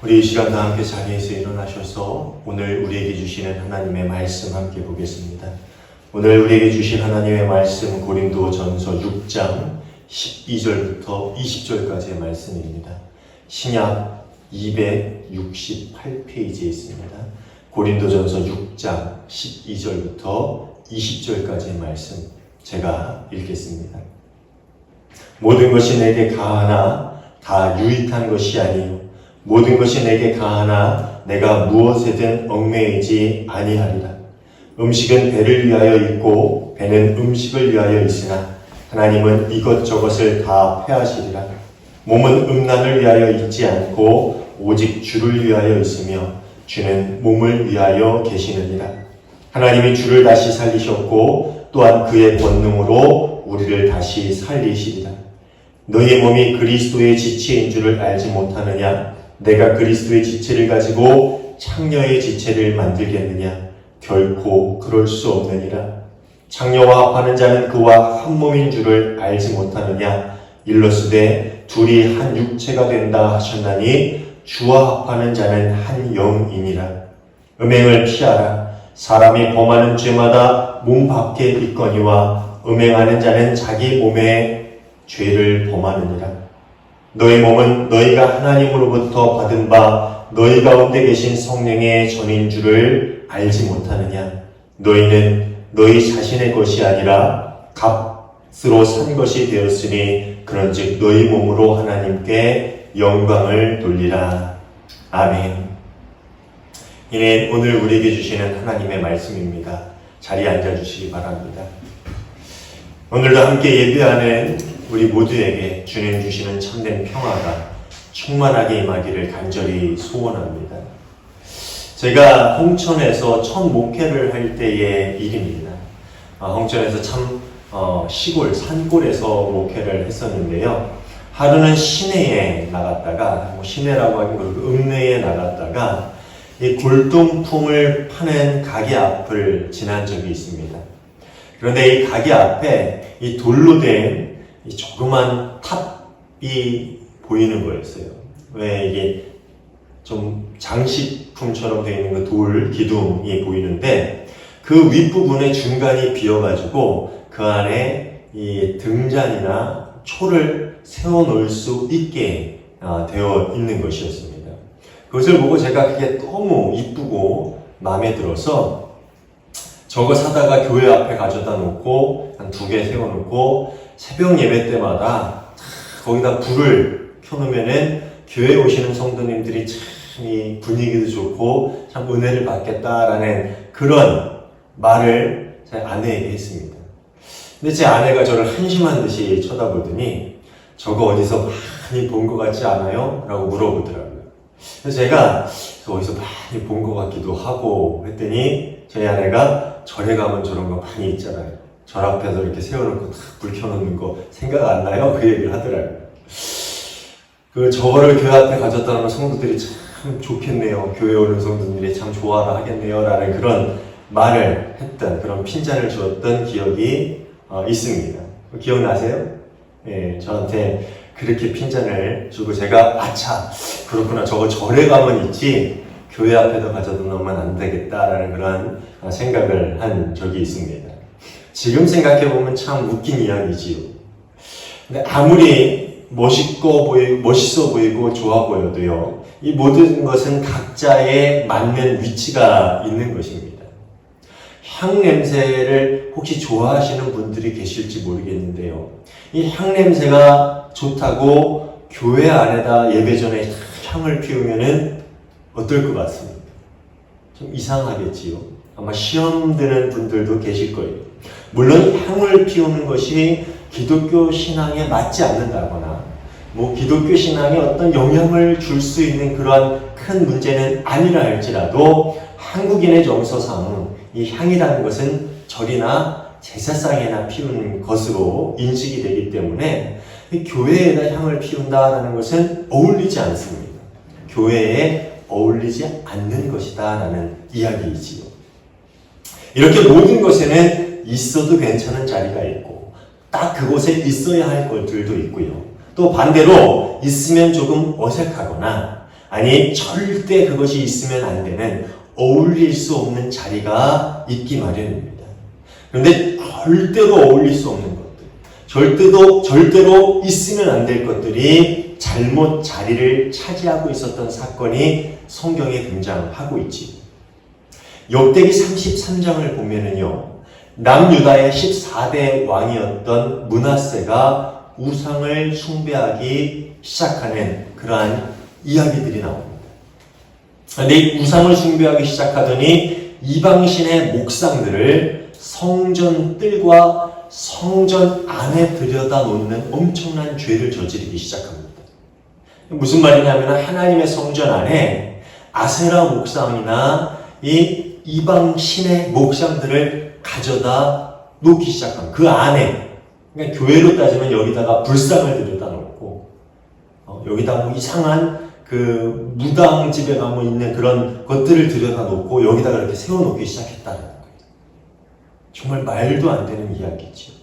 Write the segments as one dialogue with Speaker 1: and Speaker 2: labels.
Speaker 1: 우리 이 시간 다 함께 자리에서 일어나셔서 오늘 우리에게 주시는 하나님의 말씀 함께 보겠습니다. 오늘 우리에게 주신 하나님의 말씀 고린도전서 6장 12절부터 20절까지의 말씀입니다. 신약 268페이지에 있습니다. 고린도전서 6장 12절부터 20절까지의 말씀 제가 읽겠습니다. 모든 것이 내게 가하나 다 유익한 것이 아니요 모든 것이 내게 가하나 내가 무엇에든 얽매이지 아니하리라. 음식은 배를 위하여 있고 배는 음식을 위하여 있으나 하나님은 이것저것을 다 폐하시리라. 몸은 음란을 위하여 있지 않고 오직 주를 위하여 있으며 주는 몸을 위하여 계시느니라. 하나님이 주를 다시 살리셨고 또한 그의 권능으로 우리를 다시 살리시리라. 너희 몸이 그리스도의 지체인 줄을 알지 못하느냐? 내가 그리스도의 지체를 가지고 창녀의 지체를 만들겠느냐? 결코 그럴 수 없느니라. 창녀와 합하는 자는 그와 한 몸인 줄을 알지 못하느냐? 일러스되 둘이 한 육체가 된다 하셨나니 주와 합하는 자는 한 영이니라. 음행을 피하라. 사람이 범하는 죄마다 몸 밖에 있거니와 음행하는 자는 자기 몸에 죄를 범하느니라. 너희 몸은 너희가 하나님으로부터 받은 바 너희 가운데 계신 성령의 전인 줄을 알지 못하느냐? 너희는 너희 자신의 것이 아니라 값으로 산 것이 되었으니 그런즉 너희 몸으로 하나님께 영광을 돌리라. 아멘. 이는 오늘 우리에게 주시는 하나님의 말씀입니다. 자리에 앉아주시기 바랍니다. 오늘도 함께 예배하는 우리 모두에게 주님 주시는 참된 평화가 충만하게 임하기를 간절히 소원합니다. 제가 홍천에서 첫 목회를 할 때의 일입니다. 홍천에서 참 시골 산골에서 목회를 했었는데요. 하루는 시내에 나갔다가 시내라고 하긴 그렇고 읍내에 나갔다가 이 골동품을 파는 가게 앞을 지난 적이 있습니다. 그런데 이 가게 앞에 이 돌로 된 이 조그만 탑이 보이는 거였어요. 왜 이게 좀 장식품처럼 되어 있는 그 돌 기둥이 보이는데 그 윗부분에 중간이 비어가지고 그 안에 이 등잔이나 초를 세워놓을 수 있게 되어 있는 것이었습니다. 그것을 보고 제가 그게 너무 이쁘고 마음에 들어서 저거 사다가 교회 앞에 가져다 놓고 한 2개 세워놓고 새벽 예배 때마다 거기다 불을 켜놓으면은 교회에 오시는 성도님들이 참 이 분위기도 좋고 참 은혜를 받겠다라는 그런 말을 제 아내에게 했습니다. 근데 제 아내가 저를 한심한 듯이 쳐다보더니 저거 어디서 많이 본 것 같지 않아요? 라고 물어보더라고요. 그래서 제가 어디서 많이 본 것 같기도 하고 했더니 저희 아내가 절에 가면 저런 거 많이 있잖아요. 절 앞에서 이렇게 세워놓고 불 켜놓는 거 생각 안 나요? 그 얘기를 하더라고요. 저거를 교회 앞에 가졌다 놓으면 성도들이 참 좋겠네요. 교회 오는 성도들이 참 좋아라 하겠네요. 라는 그런 말을 했던, 그런 핀잔을 주었던 기억이 있습니다. 기억나세요? 예, 저한테 그렇게 핀잔을 주고 제가 아차, 그렇구나. 저거 절에 가면 있지 교회 앞에도 가져다 놓으면 안 되겠다라는 그런 생각을 한 적이 있습니다. 지금 생각해보면 참 웃긴 이야기지요. 근데 아무리 멋있어 보이고 좋아 보여도요, 이 모든 것은 각자의 맞는 위치가 있는 것입니다. 향 냄새를 혹시 좋아하시는 분들이 계실지 모르겠는데요. 이 향 냄새가 좋다고 교회 안에다 예배 전에 향을 피우면은 어떨 것 같습니까? 좀 이상하겠지요. 아마 시험 드는 분들도 계실 거예요. 물론 향을 피우는 것이 기독교 신앙에 맞지 않는다거나 기독교 신앙에 어떤 영향을 줄 수 있는 그런 큰 문제는 아니라 할지라도 한국인의 정서상 이 향이라는 것은 절이나 제사상에나 피우는 것으로 인식이 되기 때문에 교회에다 향을 피운다라는 것은 어울리지 않습니다. 교회에 어울리지 않는 것이다 라는 이야기이지요. 이렇게 모든 것에는 있어도 괜찮은 자리가 있고 딱 그곳에 있어야 할 것들도 있고요. 또 반대로 있으면 조금 어색하거나 아니 절대 그것이 있으면 안 되는 어울릴 수 없는 자리가 있기 마련입니다. 그런데 절대로 어울릴 수 없는 것들, 절대로 있으면 안 될 것들이 잘못 자리를 차지하고 있었던 사건이 성경에 등장하고 있지. 역대기 33장을 보면은요, 남유다의 14대 왕이었던 므낫세가 우상을 숭배하기 시작하는 그러한 이야기들이 나옵니다. 그런데 이 우상을 숭배하기 시작하더니 이방신의 목상들을 성전 뜰과 성전 안에 들여다 놓는 엄청난 죄를 저지르기 시작합니다. 무슨 말이냐면 하나님의 성전 안에 아세라 목상이나 이 이방신의 목상들을 가져다 놓기 시작한 그 안에, 그러니까 교회로 따지면 여기다가 불상을 들여다 놓고 여기다 뭐 이상한 그 무당집에 가면 있는 그런 것들을 들여다 놓고 여기다 그렇게 세워놓기 시작했다는 거예요. 정말 말도 안 되는 이야기죠.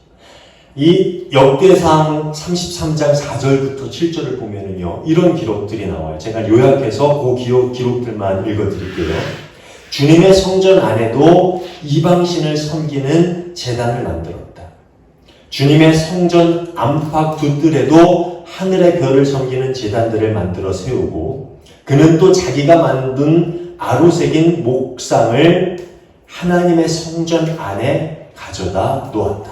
Speaker 1: 이 역대상 33장 4절부터 7절을 보면은요, 이런 기록들이 나와요. 제가 요약해서 그 기록들만 읽어드릴게요. 주님의 성전 안에도 이방신을 섬기는 제단을 만들었다. 주님의 성전 안팎 두 뜰에도 하늘의 별을 섬기는 제단들을 만들어 세우고, 그는 또 자기가 만든 아로 새긴 목상을 하나님의 성전 안에 가져다 놓았다.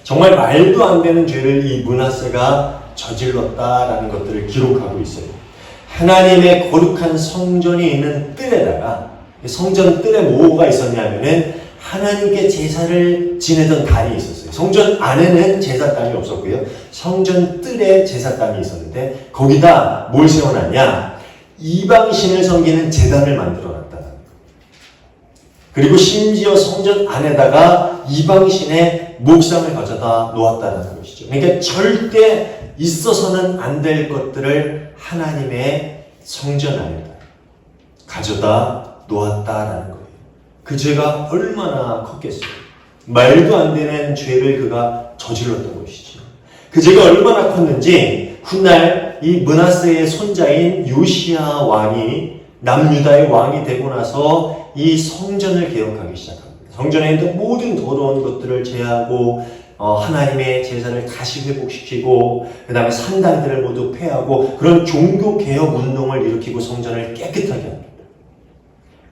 Speaker 1: 정말 말도 안 되는 죄를 이 므낫세가 저질렀다라는 것들을 기록하고 있어요. 하나님의 거룩한 성전이 있는 뜰에다가, 성전 뜰에 뭐가 있었냐면은 하나님께 제사를 지내던 단이 있었어요. 성전 안에는 제사단이 없었고요. 성전 뜰에 제사단이 있었는데 거기다 뭘 세워놨냐? 이방신을 섬기는 제단을 만들어놨다는 거예요. 그리고 심지어 성전 안에다가 이방신의 목상을 가져다 놓았다는 것이죠. 그러니까 절대 있어서는 안 될 것들을 하나님의 성전 안에다 가져다 놓았다라는 거예요. 그 죄가 얼마나 컸겠어요. 말도 안 되는 죄를 그가 저질렀던 것이죠. 그 죄가 얼마나 컸는지 훗날 이 므낫세의 손자인 요시야 왕이 남유다의 왕이 되고 나서 이 성전을 개혁하기 시작합니다. 성전에 있는 모든 더러운 것들을 제하고 하나님의 제사를 다시 회복시키고 그 다음에 산당들을 모두 폐하고 그런 종교개혁 운동을 일으키고 성전을 깨끗하게 합니다.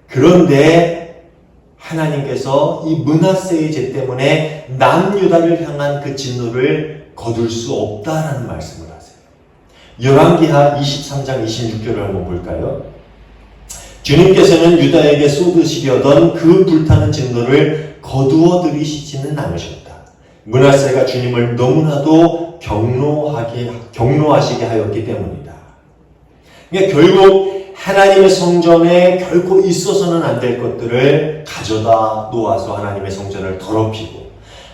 Speaker 1: 그런데 하나님께서 이 므낫세의 죄 때문에 남유다를 향한 그 진노를 거둘 수 없다라는 말씀을 하세요. 열왕기하 23장 26절을 한번 볼까요? 주님께서는 유다에게 쏟으시려던 그 불타는 진노를 거두어 들이시지는 않으셨다. 므낫세가 주님을 너무나도 경노하시게 하였기 때문이다. 그러니까 결국 하나님의 성전에 결코 있어서는 안 될 것들을 가져다 놓아서 하나님의 성전을 더럽히고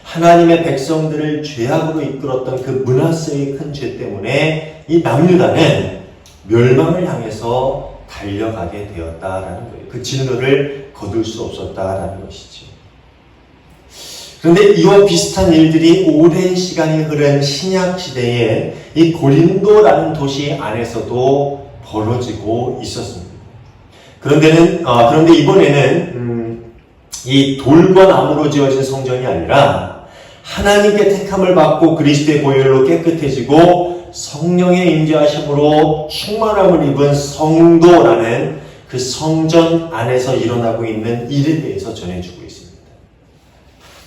Speaker 1: 하나님의 백성들을 죄악으로 이끌었던 그 므낫세의 큰 죄 때문에 이 남유다는 멸망을 향해서 달려가게 되었다라는 거예요. 그 진노를 거둘 수 없었다라는 것이죠. 그런데 이와 비슷한 일들이 오랜 시간이 흐른 신약 시대에 이 고린도라는 도시 안에서도 벌어지고 있었습니다. 그런데 이번에는 이 돌과 나무로 지어진 성전이 아니라 하나님께 택함을 받고 그리스도의 보혈로 깨끗해지고 성령의 임재하심으로 충만함을 입은 성도라는 그 성전 안에서 일어나고 있는 일에 대해서 전해주고 있습니다.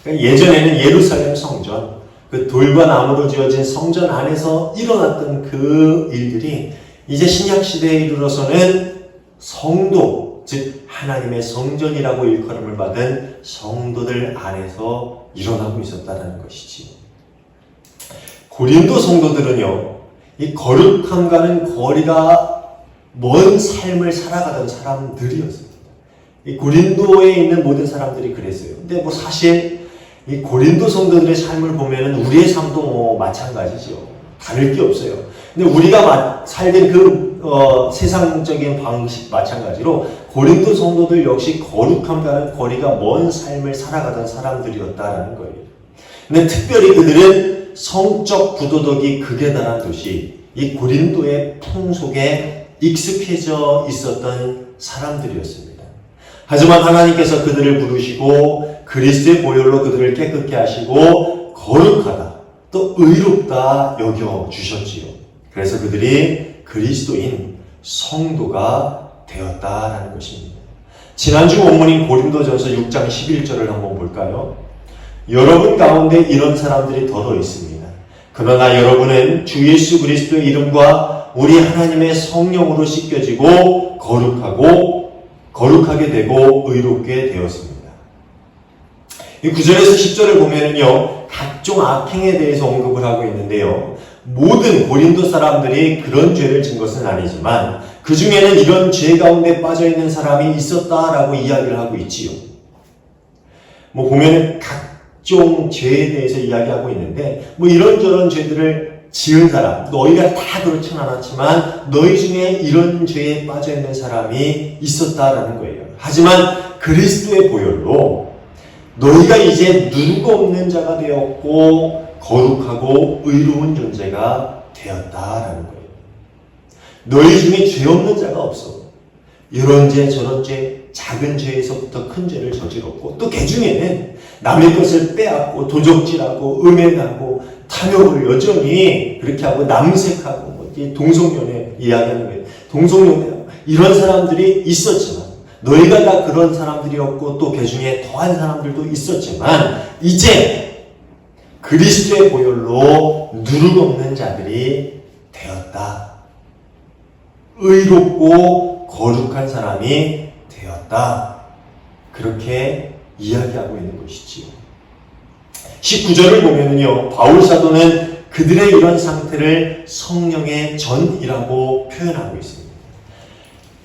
Speaker 1: 그러니까 예전에는 예루살렘 성전, 그 돌과 나무로 지어진 성전 안에서 일어났던 그 일들이 이제 신약 시대에 이르러서는 성도, 즉 하나님의 성전이라고 일컬음을 받은 성도들 안에서 일어나고 있었다는 것이지. 고린도 성도들은요, 이 거룩함과는 거리가 먼 삶을 살아가던 사람들이었습니다. 이 고린도에 있는 모든 사람들이 그랬어요. 근데 사실 이 고린도 성도들의 삶을 보면은 우리의 삶도 마찬가지죠. 다를 게 없어요. 근데 우리가 살던 그 세상적인 방식 마찬가지로 고린도 성도들 역시 거룩함과는 거리가 먼 삶을 살아가던 사람들이었다라는 거예요. 근데 특별히 그들은 성적 부도덕이 극에 달한 도시 이 고린도의 풍속에 익숙해져 있었던 사람들이었습니다. 하지만 하나님께서 그들을 부르시고 그리스도의 보혈로 그들을 깨끗게 하시고 거룩하다, 또 의롭다 여겨주셨지요. 그래서 그들이 그리스도인 성도가 되었다라는 것입니다. 지난주 본문인 고린도전서 6장 11절을 한번 볼까요? 여러분 가운데 이런 사람들이 더러 있습니다. 그러나 여러분은 주 예수 그리스도의 이름과 우리 하나님의 성령으로 씻겨지고 거룩하게 되고 의롭게 되었습니다. 이 9절에서 10절을 보면은요, 각종 악행에 대해서 언급을 하고 있는데요. 모든 고린도 사람들이 그런 죄를 진 것은 아니지만 그 중에는 이런 죄 가운데 빠져 있는 사람이 있었다라고 이야기를 하고 있지요. 보면은 각종 죄에 대해서 이야기하고 있는데, 이런저런 죄들을 지은 사람, 너희가 다 그렇진 않았지만 너희 중에 이런 죄에 빠져 있는 사람이 있었다라는 거예요. 하지만 그리스도의 보혈로 너희가 이제 누르고 없는 자가 되었고 거룩하고 의로운 존재가 되었다라는 거예요. 너희 중에 죄 없는 자가 없어. 이런 죄 저런 죄, 작은 죄에서부터 큰 죄를 저질렀고, 또 그 중에는 남의 것을 빼앗고 도적질하고 음행하고 탐욕을 여전히 그렇게 하고 남색하고 동성연애 이야기하는 거예요. 동성연애 이런 사람들이 있었지만, 너희가 다 그런 사람들이었고 또 그 중에 더한 사람들도 있었지만, 이제 그리스도의 보혈로 누룩 없는 자들이 되었다. 의롭고 거룩한 사람이 되었다. 그렇게 이야기하고 있는 것이지요. 19절을 보면은요, 바울 사도는 그들의 이런 상태를 성령의 전이라고 표현하고 있습니다.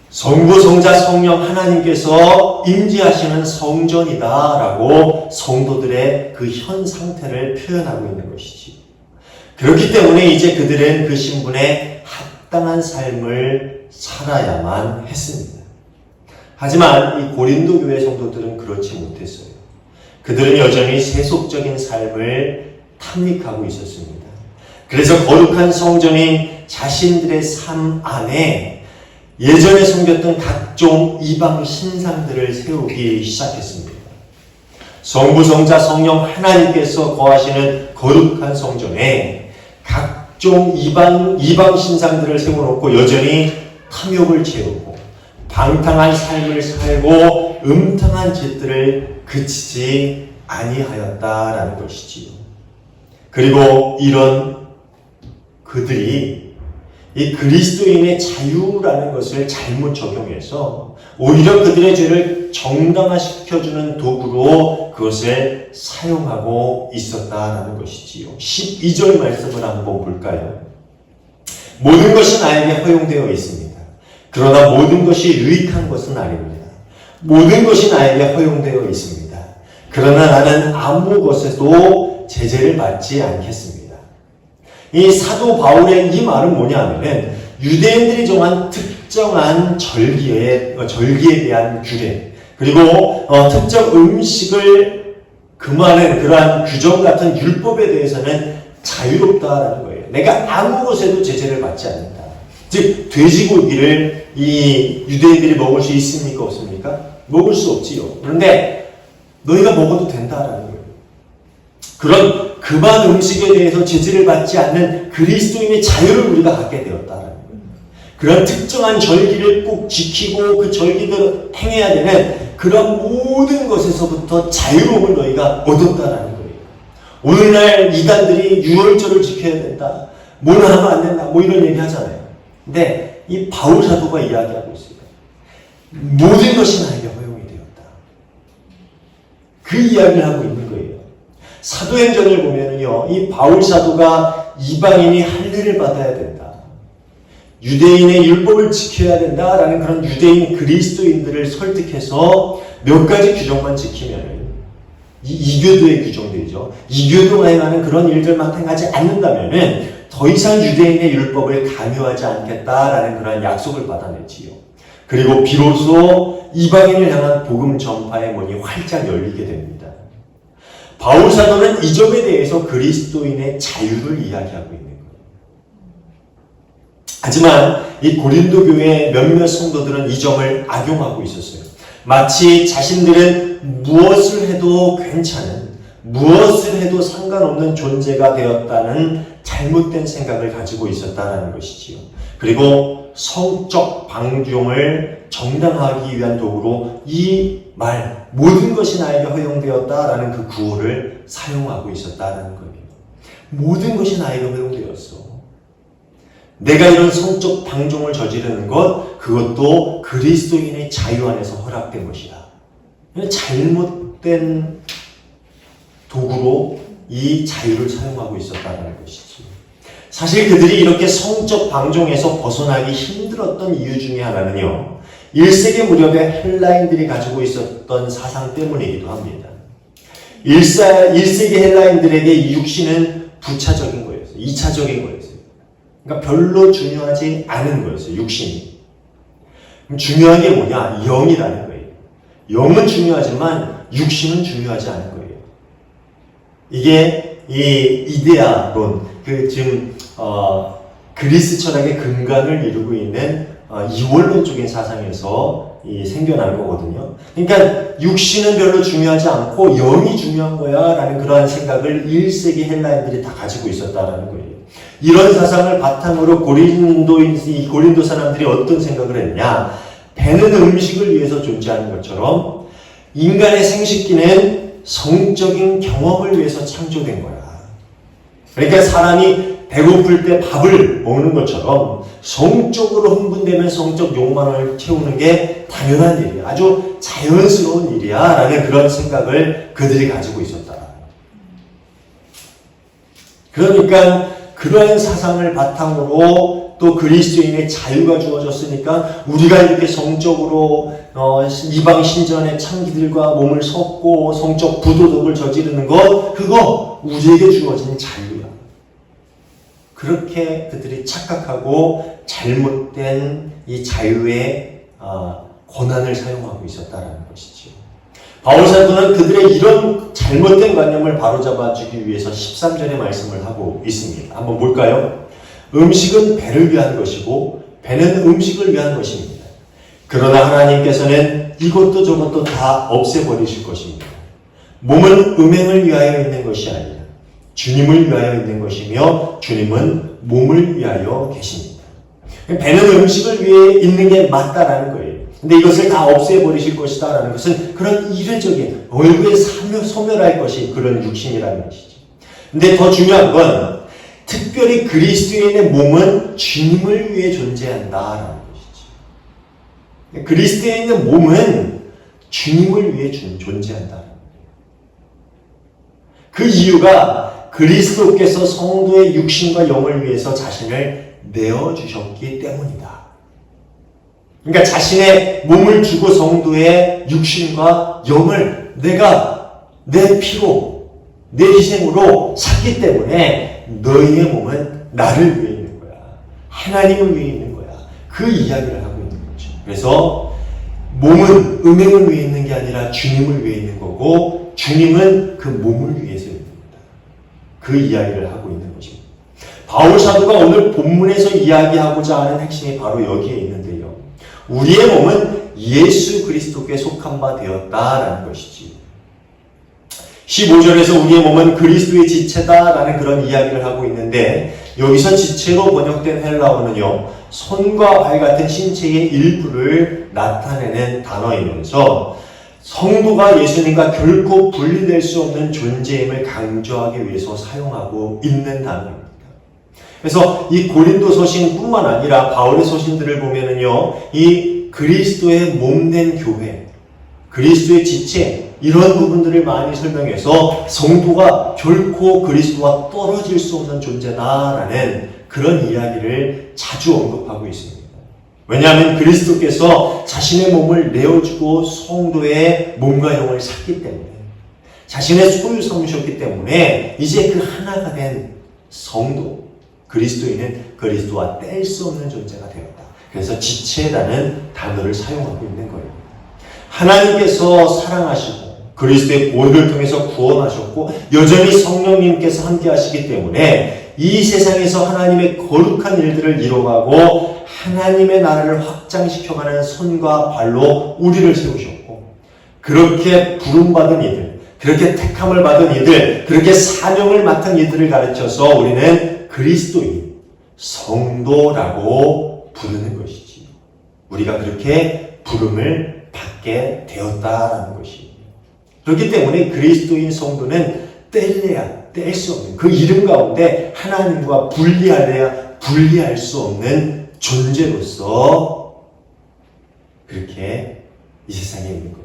Speaker 1: 성부, 성자, 성령 하나님께서 임재하시는 성전이다라고 성도들의 그 현 상태를 표현하고 있는 것이지요. 그렇기 때문에 이제 그들은 그 신분에 합당한 삶을 살아야만 했습니다. 하지만 이 고린도 교회 성도들은 그렇지 못했어요. 그들은 여전히 세속적인 삶을 탐닉하고 있었습니다. 그래서 거룩한 성전인 자신들의 삶 안에 예전에 섬겼던 각종 이방 신상들을 세우기 시작했습니다. 성부, 성자, 성령 하나님께서 거하시는 거룩한 성전에 각종 이방 신상들을 세워놓고 여전히 탐욕을 채우고 방탕한 삶을 살고 음탕한 짓들을 그치지 아니하였다라는 것이지요. 그리고 이런 그들이 이 그리스도인의 자유라는 것을 잘못 적용해서 오히려 그들의 죄를 정당화시켜주는 도구로 그것을 사용하고 있었다라는 것이지요. 12절 말씀을 한번 볼까요? 모든 것이 나에게 허용되어 있습니다. 그러나 모든 것이 유익한 것은 아닙니다. 모든 것이 나에게 허용되어 있습니다. 그러나 나는 아무 것에도 제재를 받지 않겠습니다. 이 사도 바울의 이 말은 뭐냐면은 유대인들이 정한 특정한 절기에 대한 규례, 그리고 특정 음식을 금하는 그러한 규정 같은 율법에 대해서는 자유롭다라는 거예요. 내가 아무 것에도 제재를 받지 않는다. 즉 돼지고기를 이 유대인들이 먹을 수 있습니까? 없습니까? 먹을 수 없지요. 그런데 너희가 먹어도 된다라는 거예요. 그런 금한 음식에 대해서 제재를 받지 않는 그리스도인의 자유를 우리가 갖게 되었다라는 거예요. 그런 특정한 절기를 꼭 지키고 그 절기대로 행해야 되는 그런 모든 것에서부터 자유로움을 너희가 얻었다라는 거예요. 오늘날 이단들이 유월절을 지켜야 된다, 뭘 하면 안 된다, 이런 얘기 하잖아요. 근데 이 바울 사도가 이야기하고 있어요. 모든 것이 나에게 허용이 되었다. 그 이야기를 하고 있는 거예요. 사도행전을 보면은요, 이 바울 사도가 이방인이 할례를 받아야 된다, 유대인의 율법을 지켜야 된다라는 그런 유대인 그리스도인들을 설득해서 몇 가지 규정만 지키면은, 이교도의 규정들이죠. 이교도가 행하는 그런 일들만 행하지 않는다면은 더 이상 유대인의 율법을 강요하지 않겠다라는 그런 약속을 받아냈지요. 그리고 비로소 이방인을 향한 복음 전파의 문이 활짝 열리게 됩니다. 바울 사도는 이 점에 대해서 그리스도인의 자유를 이야기하고 있는 거예요. 하지만 이 고린도 교회의 몇몇 성도들은 이 점을 악용하고 있었어요. 마치 자신들은 무엇을 해도 괜찮은, 무엇을 해도 상관없는 존재가 되었다는 잘못된 생각을 가지고 있었다는 것이지요. 그리고 성적 방종을 정당화하기 위한 도구로 이 말, 모든 것이 나에게 허용되었다라는 그 구호를 사용하고 있었다는 거예요. 모든 것이 나에게 허용되었어. 내가 이런 성적 방종을 저지르는 것, 그것도 그리스도인의 자유 안에서 허락된 것이다. 잘못된 도구로 이 자유를 사용하고 있었다는 것이지. 사실 그들이 이렇게 성적 방종에서 벗어나기 힘들었던 이유 중에 하나는요, 1세기 무렵에 헬라인들이 가지고 있었던 사상 때문이기도 합니다. 1세기 헬라인들에게 이 육신은 부차적인 거였어요. 2차적인 거였어요. 그러니까 별로 중요하지 않은 거였어요. 육신이. 중요한 게 뭐냐? 영이라는 거예요. 영은 중요하지만 육신은 중요하지 않은 거예요. 이게 이 이데아론, 지금 그리스 철학의 근간을 이루고 있는 이원론적인 사상에서 생겨난 거거든요. 그러니까 육신은 별로 중요하지 않고 영이 중요한 거야 라는 그러한 생각을 1세기 헬라인들이 다 가지고 있었다라는 거예요. 이런 사상을 바탕으로 고린도 사람들이 어떤 생각을 했냐? 배는 음식을 위해서 존재하는 것처럼 인간의 생식기는 성적인 경험을 위해서 창조된 거야. 그러니까 사람이 배고플 때 밥을 먹는 것처럼 성적으로 흥분되면 성적 욕망을 채우는 게 당연한 일이야. 아주 자연스러운 일이야. 라는 그런 생각을 그들이 가지고 있었다. 그러니까 그러한 사상을 바탕으로 또 그리스도인의 자유가 주어졌으니까 우리가 이렇게 성적으로 이방 신전의 창기들과 몸을 섞고 성적 부도덕을 저지르는 것, 그거 우리에게 주어진 자유야. 그렇게 그들이 착각하고 잘못된 이 자유의 권한을 사용하고 있었다는 것이죠. 바울 사도는 그들의 이런 잘못된 관념을 바로잡아주기 위해서 13절의 말씀을 하고 있습니다. 한번 볼까요? 음식은 배를 위한 것이고 배는 음식을 위한 것입니다. 그러나 하나님께서는 이것도 저것도 다 없애버리실 것입니다. 몸은 음행을 위하여 있는 것이 아니라 주님을 위하여 있는 것이며 주님은 몸을 위하여 계십니다. 배는 음식을 위해 있는 게 맞다라는 거예요. 근데 이것을 다 없애버리실 것이다라는 것은 그런 이례적인 얼굴에 소멸할 것이 그런 육신이라는 것이죠. 근데 더 중요한 건 특별히 그리스도인의 몸은 주님을 위해 존재한다라는 것이죠. 그리스도인의 몸은 주님을 위해 존재한다. 그 이유가 그리스도께서 성도의 육신과 영을 위해서 자신을 내어주셨기 때문이다. 그러니까 자신의 몸을 주고 성도의 육신과 영을 내가 내 피로, 내 희생으로 샀기 때문에 너희의 몸은 나를 위해 있는 거야. 하나님을 위해 있는 거야. 그 이야기를 하고 있는 거죠. 그래서 몸은 음행을 위해 있는 게 아니라 주님을 위해 있는 거고 주님은 그 몸을 위해서 있는 겁니다. 그 이야기를 하고 있는 것입니다. 바울 사도가 오늘 본문에서 이야기하고자 하는 핵심이 바로 여기에 있는데요. 우리의 몸은 예수 그리스도께 속한 바 되었다라는 것이지. 15절에서 우리의 몸은 그리스도의 지체다라는 그런 이야기를 하고 있는데 여기서 지체로 번역된 헬라어는요. 손과 발 같은 신체의 일부를 나타내는 단어이면서 성도가 예수님과 결코 분리될 수 없는 존재임을 강조하기 위해서 사용하고 있는 단어입니다. 그래서 이 고린도 서신뿐만 아니라 바울의 서신들을 보면은요, 이 그리스도의 몸된 교회, 그리스도의 지체, 이런 부분들을 많이 설명해서 성도가 결코 그리스도와 떨어질 수 없는 존재다라는 그런 이야기를 자주 언급하고 있습니다. 왜냐하면 그리스도께서 자신의 몸을 내어주고 성도의 몸과 영을 샀기 때문에, 자신의 소유 삼으셨기 때문에 이제 그 하나가 된 성도, 그리스도인은 그리스도와 뗄 수 없는 존재가 되었다. 그래서 지체라는 단어를 사용하고 있는 거예요. 하나님께서 사랑하시고 그리스도의 보혈을 통해서 구원하셨고 여전히 성령님께서 함께 하시기 때문에 때문에 이 세상에서 하나님의 거룩한 일들을 이뤄가고 하나님의 나라를 확장시켜가는 손과 발로 우리를 세우셨고, 그렇게 부름받은 이들, 그렇게 택함을 받은 이들, 그렇게 사명을 맡은 이들을 가르쳐서 우리는 그리스도인, 성도라고 부르는 것이지. 우리가 그렇게 부름을 받게 되었다라는 것이. 그렇기 때문에 그리스도인 성도는 뗄래야 뗄 수 없는, 그 이름 가운데 하나님과 분리할래야 분리할 수 없는 존재로서 그렇게 이 세상에 있는 겁니다.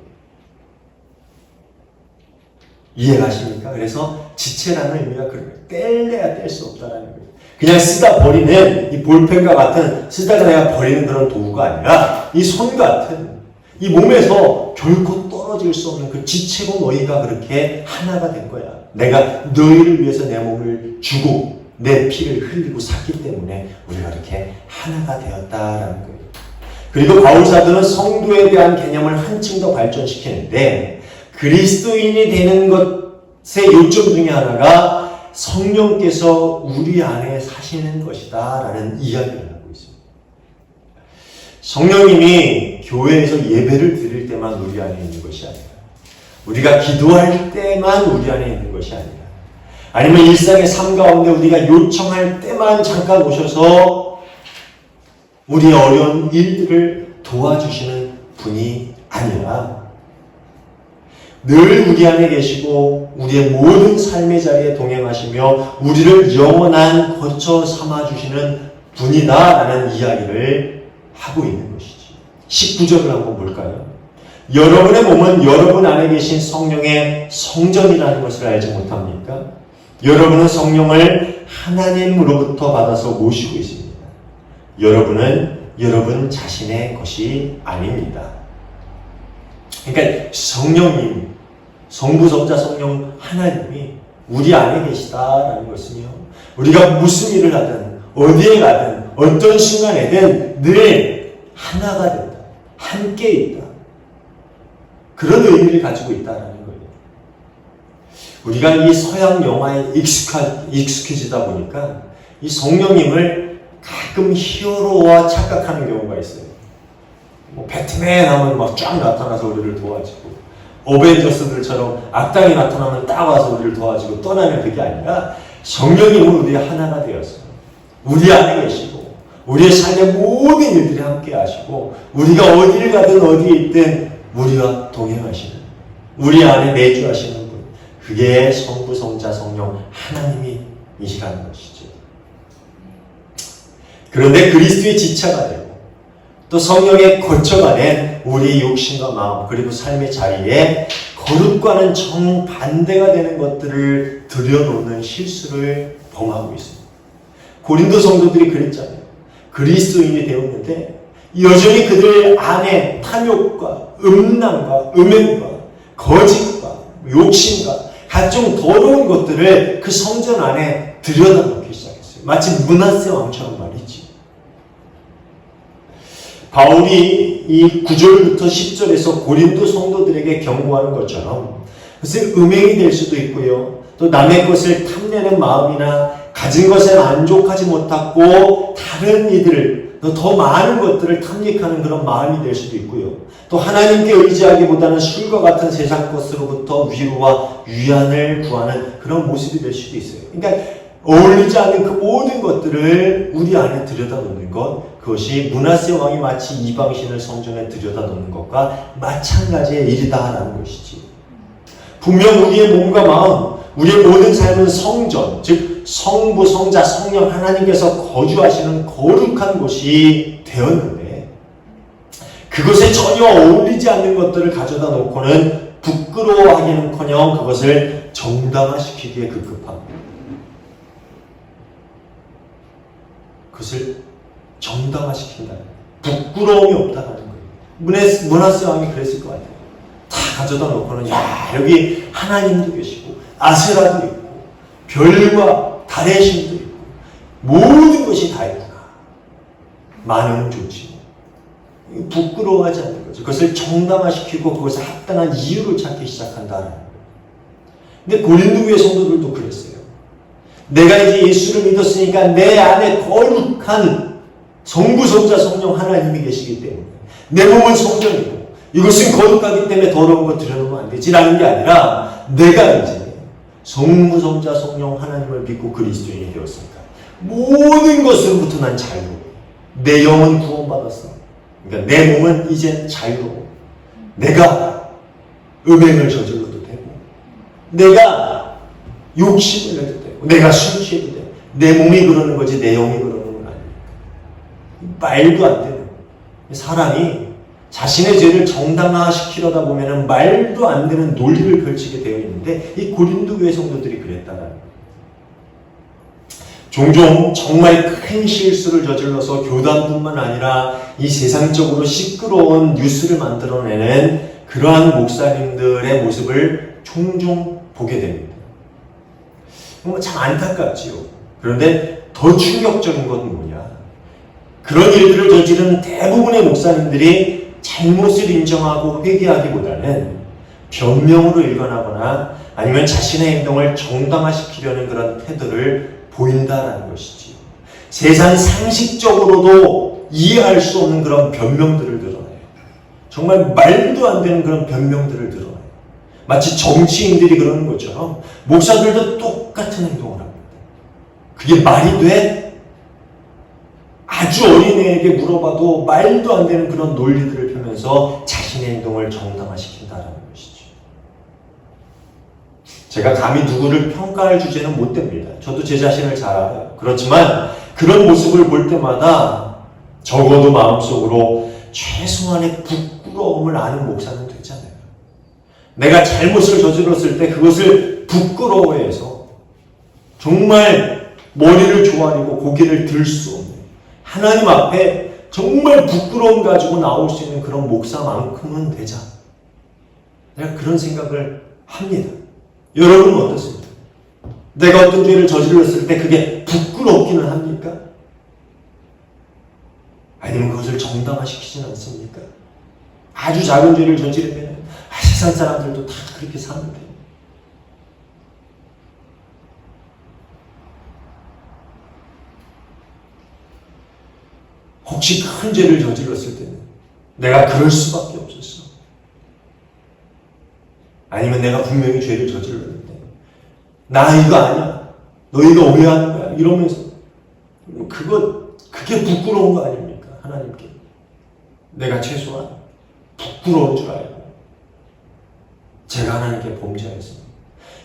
Speaker 1: 이해가십니까? 그래서 지체라는 의미가 그런 거예요. 뗄래야 뗄 수 없다라는 거예요. 그냥 쓰다 버리는 이 볼펜과 같은 쓰다가 내가 버리는 그런 도구가 아니라 이 손 같은 이 몸에서 결코 떨어질 수 없는 그 지체고 너희가 그렇게 하나가 된 거야. 내가 너희를 위해서 내 몸을 주고 내 피를 흘리고 샀기 때문에 우리가 그렇게 하나가 되었다라는 거예요. 그리고 바울사도는 성도에 대한 개념을 한층 더 발전시키는데, 그리스도인이 되는 것의 요점 중에 하나가 성령께서 우리 안에 사시는 것이다 라는 이야기를 하고 있습니다. 성령님이 교회에서 예배를 드릴 때만 우리 안에 있는 것이 아니라, 우리가 기도할 때만 우리 안에 있는 것이 아니라, 아니면 일상의 삶 가운데 우리가 요청할 때만 잠깐 오셔서 우리의 어려운 일들을 도와주시는 분이 아니라 늘 우리 안에 계시고 우리의 모든 삶의 자리에 동행하시며 우리를 영원한 거처 삼아주시는 분이다라는 이야기를 하고 있는 것이지. 19절을 한번 볼까요? 여러분의 몸은 여러분 안에 계신 성령의 성전이라는 것을 알지 못합니까? 여러분은 성령을 하나님으로부터 받아서 모시고 있습니다. 여러분은 여러분 자신의 것이 아닙니다. 그러니까 성령님, 성부, 성자, 성령 하나님이 우리 안에 계시다라는 것은요, 우리가 무슨 일을 하든 어디에 가든 어떤 순간에든 늘 하나가 된다, 함께 있다, 그런 의미를 가지고 있다라는 거예요. 우리가 이 서양 영화에 익숙해지다 보니까 이 성령님을 가끔 히어로와 착각하는 경우가 있어요. 뭐 배트맨 하면 막 쫙 나타나서 우리를 도와주고, 어벤져스들처럼 악당이 나타나면 딱 와서 우리를 도와주고 떠나면 그게 아니라, 성령님은 우리 하나가 되어서 우리 안에 계시고 우리의 삶의 모든 일들이 함께 하시고 우리가 어디를 가든 어디에 있든 우리와 동행하시는, 우리 안에 내주하시는 분, 그게 성부, 성자, 성령 하나님이시라는 것이죠. 그런데 그리스도의 지체가 되고 또 성령의 거처가 된 우리의 욕심과 마음, 그리고 삶의 자리에 거룩과는 정반대가 되는 것들을 들여놓는 실수를 범하고 있습니다. 고린도 성도들이 그랬잖아요. 그리스도인이 되었는데 여전히 그들 안에 탐욕과 음란과 음행과 거짓과 욕심과 각종 더러운 것들을 그 성전 안에 들여다놓기 시작했어요. 마치 므낫세 왕처럼 말이지. 바울이 이 9절부터 10절에서 고린도 성도들에게 경고하는 것처럼, 그것은 음행이 될 수도 있고요, 또 남의 것을 탐내는 마음이나 가진 것에 만족하지 못하고 다른 이들을, 더 많은 것들을 탐닉하는 그런 마음이 될 수도 있고요, 또 하나님께 의지하기보다는 술과 같은 세상 것으로부터 위로와 위안을 구하는 그런 모습이 될 수도 있어요. 그러니까 어울리지 않는 그 모든 것들을 우리 안에 들여다놓는 것, 그것이 므낫세 왕이 마치 이방신을 성전에 들여다놓는 것과 마찬가지의 일이다라는 것이지. 분명 우리의 몸과 마음, 우리의 모든 삶은 성전, 즉 성부, 성자, 성령 하나님께서 거주하시는 거룩한 곳이 되었는데, 그것에 전혀 어울리지 않는 것들을 가져다 놓고는 부끄러워하기는커녕 그것을 정당화시키기에 급급합니다. 그것을 정당화시킨다. 부끄러움이 없다는 거예요. 므낫세 왕이 그랬을 것 같아요. 다 가져다 놓고는, 야, 여기 하나님도 계시고 아세라도 있고 별과 달의 신도 있고 모든 것이 다 있구나. 많으면 좋지. 부끄러워하지 않는 거죠. 그것을 정당화시키고 그것을 합당한 이유를 찾기 시작한다는 거예요. 근데 고린도교의 성도들도 그랬어요. 내가 이제 예수를 믿었으니까 내 안에 거룩한 성부, 성자, 성령 하나님이 계시기 때문에 내 몸은 성전이고 이것은 거룩하기 때문에 더러운 거 들여놓으면 안 되지라는 게 아니라 내가 이제 성부, 성자, 성령 하나님을 믿고 그리스도인이 되었으니까 모든 것으로부터 난 자유로워. 내 영은 구원받았어. 그러니까 내 몸은 이제 자유로워. 내가 음행을 저질러도 되고 내가 욕심을 내도 되고 내가 술 취해도 되고 내 몸이 그러는 거지 내 영이 그러는 건 아니니까. 말도 안 되는 사람이 자신의 죄를 정당화시키려다 보면은 말도 안 되는 논리를 펼치게 되어 있는데 이 고린도 교회 성도들이 그랬다는 거예요. 종종 정말 큰 실수를 저질러서 교단뿐만 아니라 이 세상적으로 시끄러운 뉴스를 만들어내는 그러한 목사님들의 모습을 종종 보게 됩니다. 참 안타깝지요. 그런데 더 충격적인 건 뭐냐? 그런 일들을 저지른 대부분의 목사님들이 잘못을 인정하고 회개하기보다는 변명으로 일관하거나 아니면 자신의 행동을 정당화시키려는 그런 태도를 보인다라는 것이지요. 세상 상식적으로도 이해할 수 없는 그런 변명들을 드러내요. 정말 말도 안 되는 그런 변명들을 드러내요. 마치 정치인들이 그러는 것처럼 목사들도 똑같은 행동을 합니다. 그게 말이 돼? 아주 어린애에게 물어봐도 말도 안 되는 그런 논리들을 펴면서 자신의 행동을 정당화시킨다라는 것이죠. 제가 감히 누구를 평가할 주제는 못 됩니다. 저도 제 자신을 잘 알아요. 그렇지만 그런 모습을 볼 때마다 적어도 마음속으로 최소한의 부끄러움을 아는 목사는 되잖아요. 내가 잘못을 저질렀을 때 그것을 부끄러워해서 정말 머리를 조아리고 고개를 들 수 없는 하나님 앞에 정말 부끄러움 가지고 나올 수 있는 그런 목사만큼은 되자. 내가 그런 생각을 합니다. 여러분은 어떻습니까? 내가 어떤 죄를 저질렀을 때 그게 부끄럽기는 합니까? 아니면 그것을 정당화시키지는 않습니까? 아주 작은 죄를 저지르면 세상 사람들도 다 그렇게 사는 거예요. 혹시 큰 죄를 저질렀을 때는 내가 그럴 수밖에 없었어. 아니면 내가 분명히 죄를 저질렀는데 나 이거 아니야. 너 이거 오해하는 거야. 이러면서 그게 부끄러운 거 아닙니까? 하나님께. 내가 최소한 부끄러운 줄 알고 제가 하나님께 범죄하였습니다.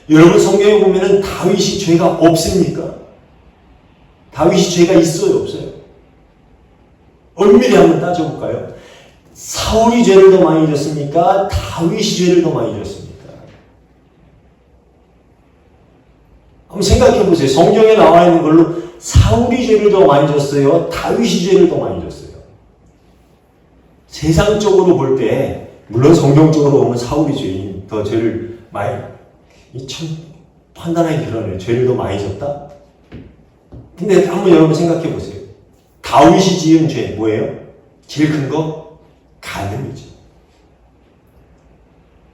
Speaker 1: 여러분 성경에 보면은 다윗이 죄가 없습니까? 다윗이 죄가 있어요? 없어요? 엄밀히 한번 따져볼까요? 사울이 죄를 더 많이 졌습니까? 다윗이 죄를 더 많이 졌습니까? 한번 생각해 보세요. 성경에 나와 있는 걸로 사울이 죄를 더 많이 졌어요? 다윗이 죄를 더 많이 졌어요? 세상적으로 볼 때 물론 성경적으로 보면 사울이 죄인 더 죄를 많이 참 판단하기 그러네요. 죄를 더 많이 졌다? 근데 한번 여러분 생각해 보세요. 다윗이 지은 죄 뭐예요? 제일 큰 거? 간음이죠.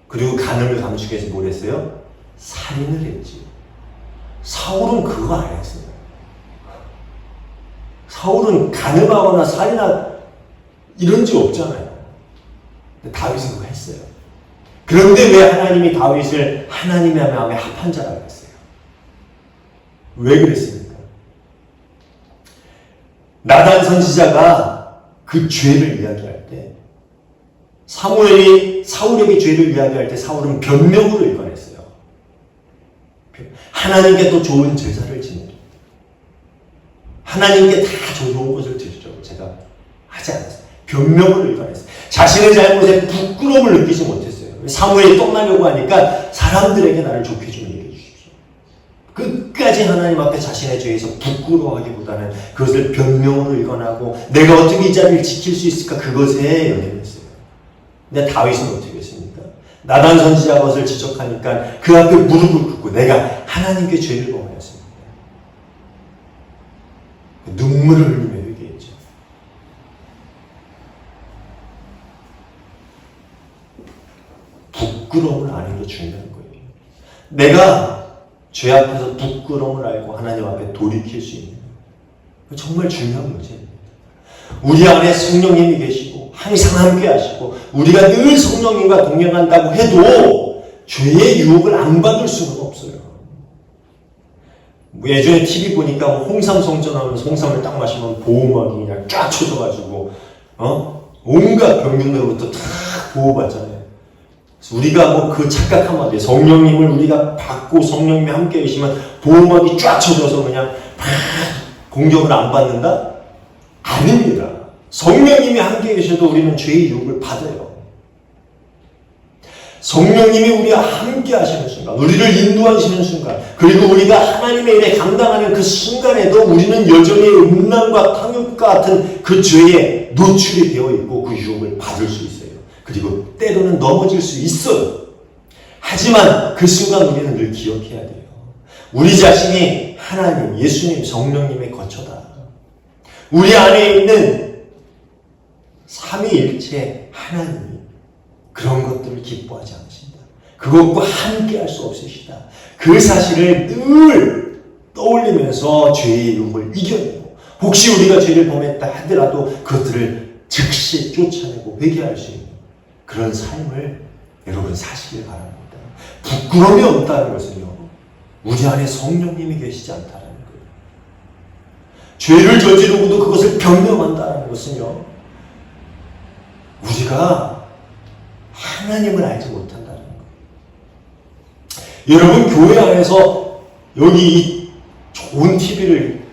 Speaker 1: 그리고 간음을 감추기 위해서 뭘 했어요? 살인을 했죠. 사울은 그거 안 했어요. 사울은 간음하거나 살인하거나 이런 적 없잖아요. 근데 다윗은 그거 했어요. 그런데 왜 하나님이 다윗을 하나님의 마음에 합한 자라고 했어요? 왜 그랬습니까? 나단 선지자가 그 죄를 이야기할 때 사무엘이 사울에게 죄를 이야기할 때 사울은 변명으로 일관했어요. 하나님께 또 좋은 제사를 지내라. 하나님께 다 좋은 것을 드리라고 제가 하지 않았어요. 변명으로 일관했어요. 자신의 잘못에 부끄러움을 느끼지 못했어요. 사무엘이 떠나려고 하니까 사람들에게 나를 좋게 좀 얘기해 주십시오. 끝까지 하나님 앞에 자신의 죄에서 부끄러워하기보다는 그것을 변명으로 일관하고 내가 어떻게 이 자리를 지킬 수 있을까 그것에 연연했어요. 근데 다윗은 어떻게 했습니까? 나단 선지자가 그것을 지적하니까 그 앞에 무릎을 꿇고 내가 하나님께 죄를 범하였습니다. 눈물을 흘리며 회개했죠. 부끄러움을 아는 게 중요한 거예요. 내가 죄 앞에서 부끄러움을 알고 하나님 앞에 돌이킬 수 있는 정말 중요한 문제입니다. 우리 안에 성령님이 계시고 항상 함께 하시고 우리가 늘 성령님과 동행한다고 해도 죄의 유혹을 안 받을 수는 없어요. 예전에 TV 보니까 홍삼 성전하면서 홍삼을 딱 마시면 보호막이 그냥 쫙 쳐져가지고 온갖 병균으로부터 다 보호받잖아요. 그래서 우리가 그 착각하면 안 돼요. 성령님을 우리가 받고 성령님이 함께 계시면 보호막이 쫙 쳐져서 그냥 공격을 안 받는다? 아닙니다. 성령님이 함께 계셔도 우리는 죄의 유혹을 받아요. 성령님이 우리와 함께 하시는 순간, 우리를 인도하시는 순간, 그리고 우리가 하나님의 일에 감당하는 그 순간에도 우리는 여전히 음란과 탕욕과 같은 그 죄에 노출이 되어 있고 그 유혹을 받을 수 있어요. 그리고 때로는 넘어질 수 있어요. 하지만 그 순간 우리는 늘 기억해야 돼요. 우리 자신이 하나님, 예수님, 성령님의 거처다. 우리 안에 있는 삼위일체 하나님이 그런 것들을 기뻐하지 않으신다. 그것과 함께 할 수 없으시다. 그 사실을 늘 떠올리면서 죄의 유혹을 이겨내고 혹시 우리가 죄를 범했다 하더라도 그것들을 즉시 쫓아내고 회개할 수 있는 그런 삶을 여러분 사시길 바랍니다. 부끄러움이 없다는 것은요, 우리 안에 성령님이 계시지 않다는 거예요. 죄를 저지르고도 그것을 변명한다는 것은요, 우리가 하나님을 알지 못한다는 거예요. 여러분, 교회 안에서 여기 이 좋은 TV를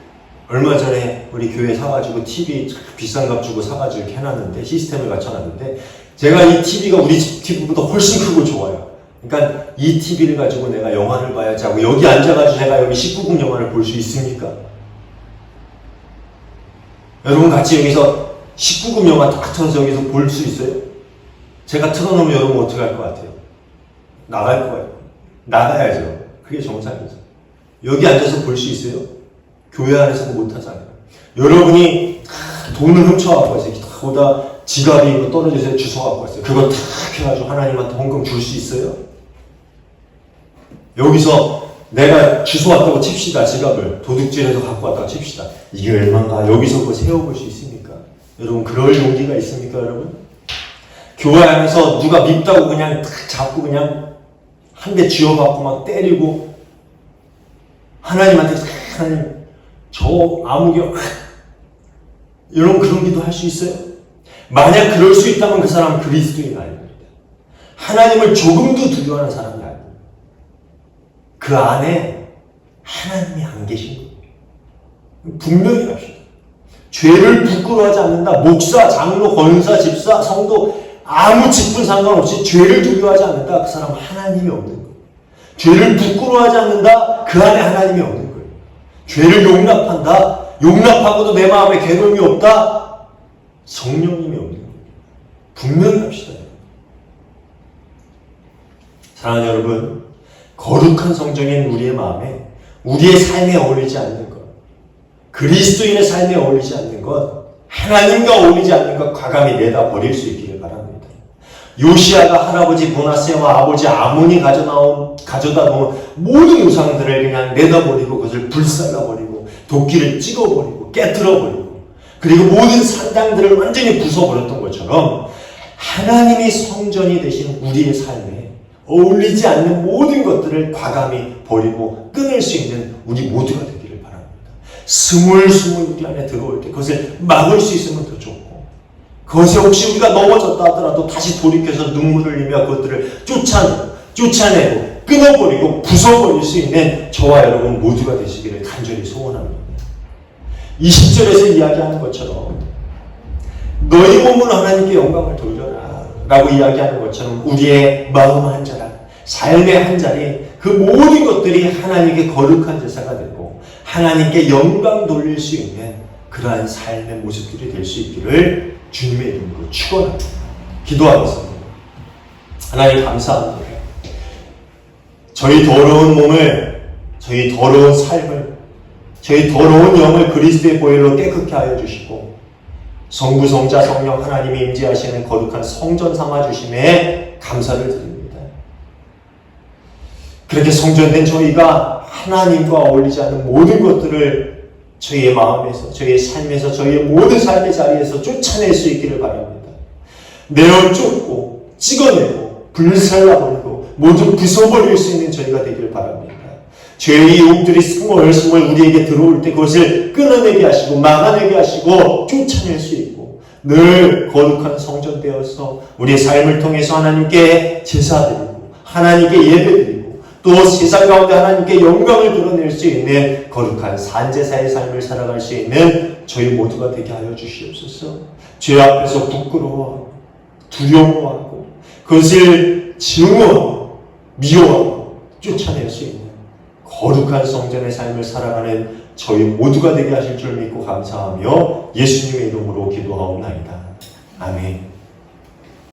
Speaker 1: 얼마 전에 우리 교회 사가지고 TV 비싼 값 주고 사가지고 이렇게 해놨는데, 시스템을 갖춰놨는데, 제가 이 TV가 우리 집 TV보다 훨씬 크고 좋아요. 그러니까 이 TV를 가지고 내가 영화를 봐야지 하고 여기 앉아가지고 제가 여기 19금 영화를 볼 수 있습니까? 여러분 같이 여기서 19금 영화 딱 틀어서 여기서 볼 수 있어요? 제가 틀어놓으면 여러분 어떻게 할 것 같아요? 나갈 거예요. 나가야죠. 그게 정상이죠. 여기 앉아서 볼 수 있어요? 교회 안에서는 못하잖아요. 여러분이 돈을 훔쳐갖고 왔어요. 보다 지갑이 떨어져서 주워갖고 왔어요. 그거 탁 해가지고 하나님한테 헌금 줄 수 있어요? 여기서 내가 주워왔다고 칩시다. 지갑을 도둑질해서 갖고 왔다고 칩시다. 이게 얼마인가? 여기서 그거 세워볼 수 있습니까? 여러분, 그럴 용기가 있습니까, 여러분? 교회 안에서 누가 밉다고 그냥 탁 잡고 그냥 한 대 쥐어갖고 막 때리고 하나님한테 하나님 저 아무개 이런 그런 기도 할 수 있어요? 만약 그럴 수 있다면 그 사람은 그리스도인이 아닙니다. 하나님을 조금도 두려워하는 사람이 아닙니다. 그 안에 하나님이 안 계신 거예요. 분명히 합시다. 죄를 부끄러워하지 않는다. 목사, 장로, 권사, 집사, 성도 아무 직분 상관없이 죄를 두려워하지 않는다. 그 사람은 하나님이 없는 거예요. 죄를 부끄러워하지 않는다. 그 안에 하나님이 없는 거예요. 죄를 용납한다. 용납하고도 내 마음에 괴로움이 없다. 성령님이 없는 거예요. 분명히 합시다. 사랑하는 여러분, 거룩한 성정인 우리의 마음에 우리의 삶에 어울리지 않는 것, 그리스도인의 삶에 어울리지 않는 것, 하나님과 어울리지 않는 것 과감히 내다 버릴 수 있기를 바랍니다. 요시아가 할아버지 므낫세와 아버지 아몬이 가져다 놓은 모든 우상들을 그냥 내다 버리고 그것을 불살라 버리고 도끼를 찍어 버리고 깨뜨려 버리고 그리고 모든 산당들을 완전히 부숴버렸던 것처럼 하나님이 성전이 되신 우리의 삶에 어울리지 않는 모든 것들을 과감히 버리고 끊을 수 있는 우리 모두가 되기를 바랍니다. 스물스물 우리 안에 들어올 때 그것을 막을 수 있으면 더 좋고, 그것에 혹시 우리가 넘어졌다 하더라도 다시 돌이켜서 눈물을 흘리며 그것들을 쫓아내고 끊어버리고 부숴버릴 수 있는 저와 여러분 모두가 되시기를 간절히 소원합니다. 20절에서 이야기하는 것처럼 너희 몸은 하나님께 영광을 돌려라 라고 이야기하는 것처럼 우리의 마음 한 자락, 삶의 한 자리, 그 모든 것들이 하나님께 거룩한 제사가 되고 하나님께 영광 돌릴 수 있는 그러한 삶의 모습들이 될 수 있기를 주님의 이름으로 축원합니다. 기도하겠습니다. 하나님 감사합니다. 저희 더러운 몸을, 저희 더러운 삶을, 저희 더러운 영을 그리스도의 보혈로 깨끗게 하여 주시고 성부, 성자, 성령 하나님이 임재하시는 거룩한 성전 삼아 주심에 감사를 드립니다. 그렇게 성전된 저희가 하나님과 어울리지 않는 모든 것들을 저희의 마음에서, 저희의 삶에서, 저희의 모든 삶의 자리에서 쫓아낼 수 있기를 바랍니다. 내어 쫓고 찍어내고 불살라버리고 모두 부숴버릴 수 있는 저희가 되기를 바랍니다. 죄의 유혹들이 스멀스멀 우리에게 들어올 때 그것을 끊어내게 하시고 막아내게 하시고 쫓아낼 수 있고 늘 거룩한 성전 되어서 우리의 삶을 통해서 하나님께 제사드리고 하나님께 예배드리고 또 세상 가운데 하나님께 영광을 드러낼 수 있는 거룩한 산제사의 삶을 살아갈 수 있는 저희 모두가 되게 하여 주시옵소서. 죄 앞에서 부끄러워하고 두려워하고 그것을 증오하고 미워하고 쫓아낼 수 있는 거룩한 성전의 삶을 살아가는 저희 모두가 되게 하실 줄 믿고 감사하며 예수님의 이름으로 기도하옵나이다. 아멘.